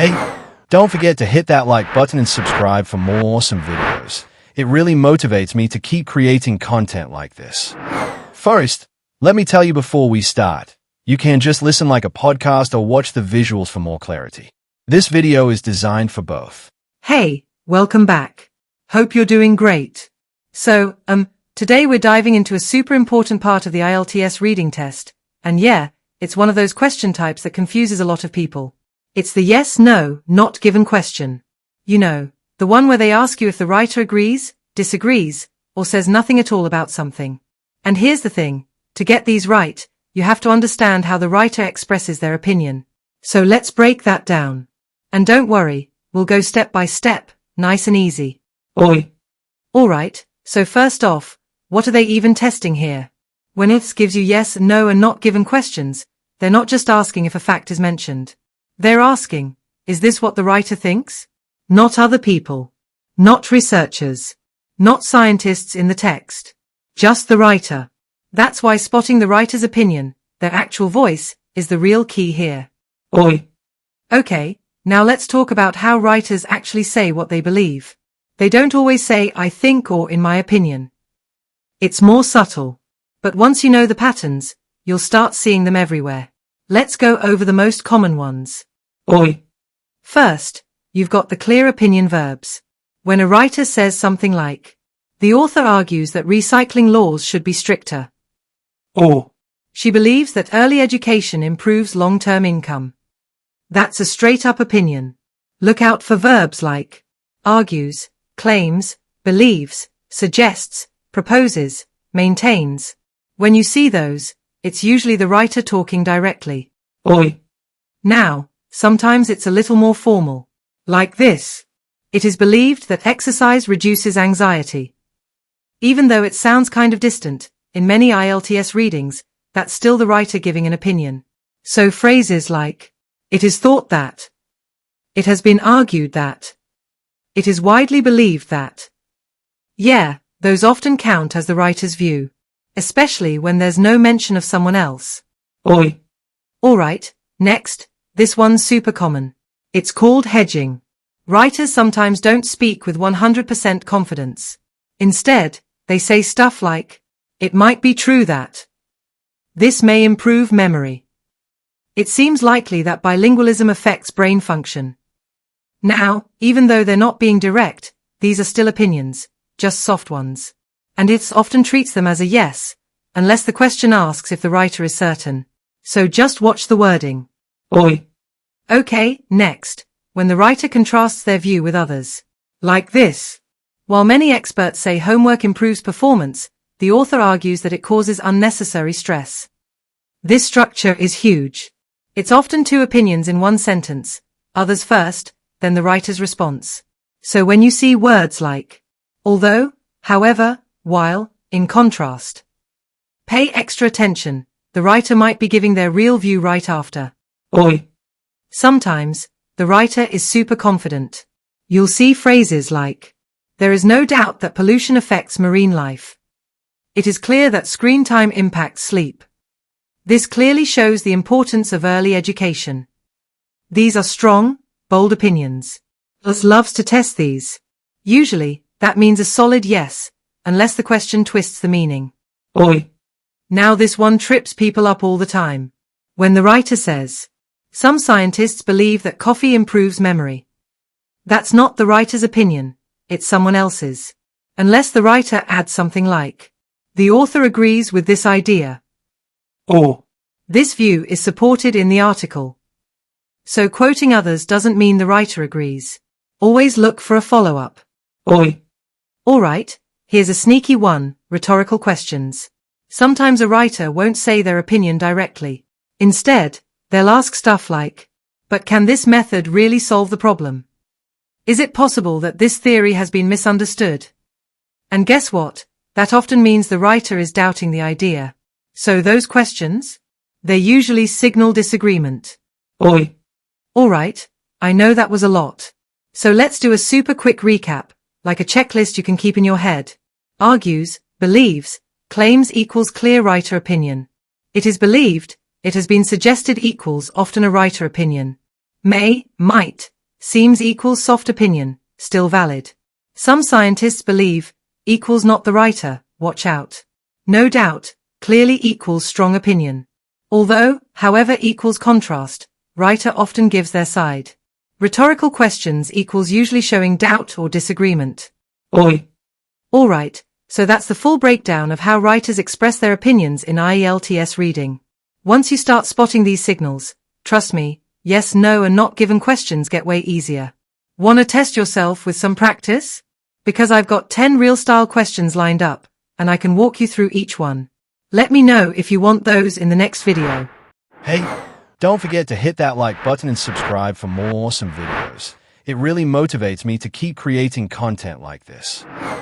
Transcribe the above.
Hey, don't forget to hit that like button and subscribe for more awesome videos. It really motivates me to keep creating content like this. First, let me tell you before we start, you can just listen like a podcast or watch the visuals for more clarity. This video is designed for both. Hey, welcome back. Hope you're doing great. So, today we're diving into a super important part of the IELTS reading test. And yeah, it's one of those question types that confuses a lot of people. It's the yes, no, not given question. You know, the one where they ask you if the writer agrees, disagrees, or says nothing at all about something. And here's the thing, to get these right, you have to understand how the writer expresses their opinion. So let's break that down. And don't worry, we'll go step by step, nice and easy. Oi. Alright, so first off, what are they even testing here? When IELTS gives you yes, no and not given questions, they're not just asking if a fact is mentioned. They're asking, is this what the writer thinks? Not other people. Not researchers. Not scientists in the text. Just the writer. That's why spotting the writer's opinion, their actual voice, is the real key here. Oi. Okay, now let's talk about how writers actually say what they believe. They don't always say, I think or in my opinion. It's more subtle. But once you know the patterns, you'll start seeing them everywhere. Let's go over the most common ones. Oi. First, you've got the clear opinion verbs. When a writer says something like, the author argues that recycling laws should be stricter. Or, she believes that early education improves long-term income. That's a straight-up opinion. Look out for verbs like argues, claims, believes, suggests, proposes, maintains. When you see those, it's usually the writer talking directly. Oi. Now, sometimes it's a little more formal. Like this. It is believed that exercise reduces anxiety. Even though it sounds kind of distant, in many IELTS readings, that's still the writer giving an opinion. So phrases like, it is thought that. It has been argued that. It is widely believed that. Yeah, those often count as the writer's view. Especially when there's no mention of someone else. Oi. Alright, next, this one's super common. It's called hedging. Writers sometimes don't speak with 100% confidence. Instead, they say stuff like, it might be true that. This may improve memory. It seems likely that bilingualism affects brain function. Now, even though they're not being direct, these are still opinions, just soft ones. And it often treats them as a yes, unless the question asks if the writer is certain. So just watch the wording. Oi. Okay, next, when the writer contrasts their view with others. Like this. While many experts say homework improves performance, the author argues that it causes unnecessary stress. This structure is huge. It's often two opinions in one sentence, others first, then the writer's response. So when you see words like, although, however, while, in contrast. Pay extra attention, the writer might be giving their real view right after. Oi. Sometimes, the writer is super confident. You'll see phrases like, there is no doubt that pollution affects marine life. It is clear that screen time impacts sleep. This clearly shows the importance of early education. These are strong, bold opinions. IELTS loves to test these. Usually, that means a solid yes, unless the question twists the meaning. Oi. Now this one trips people up all the time. When the writer says, some scientists believe that coffee improves memory. That's not the writer's opinion, it's someone else's. Unless the writer adds something like, the author agrees with this idea. Or, this view is supported in the article. So quoting others doesn't mean the writer agrees. Always look for a follow-up. oi. Alright. Here's a sneaky one, rhetorical questions. Sometimes a writer won't say their opinion directly. Instead, they'll ask stuff like, but can this method really solve the problem? Is it possible that this theory has been misunderstood? And guess what? That often means the writer is doubting the idea. So those questions? They usually signal disagreement. Oi. Alright, I know that was a lot. So let's do a super quick recap, like a checklist you can keep in your head. Argues, believes, claims equals clear writer opinion. It is believed, it has been suggested equals often a writer opinion. May, might, seems equals soft opinion, still valid. Some scientists believe, equals not the writer, watch out. No doubt, clearly equals strong opinion. Although, however equals contrast, writer often gives their side. Rhetorical questions equals usually showing doubt or disagreement. Oi. Alright, so that's the full breakdown of how writers express their opinions in IELTS reading. Once you start spotting these signals, trust me, yes, no and not given questions get way easier. Wanna test yourself with some practice? Because I've got 10 real-style questions lined up, and I can walk you through each one. Let me know if you want those in the next video. Hey, don't forget to hit that like button and subscribe for more awesome videos. It really motivates me to keep creating content like this.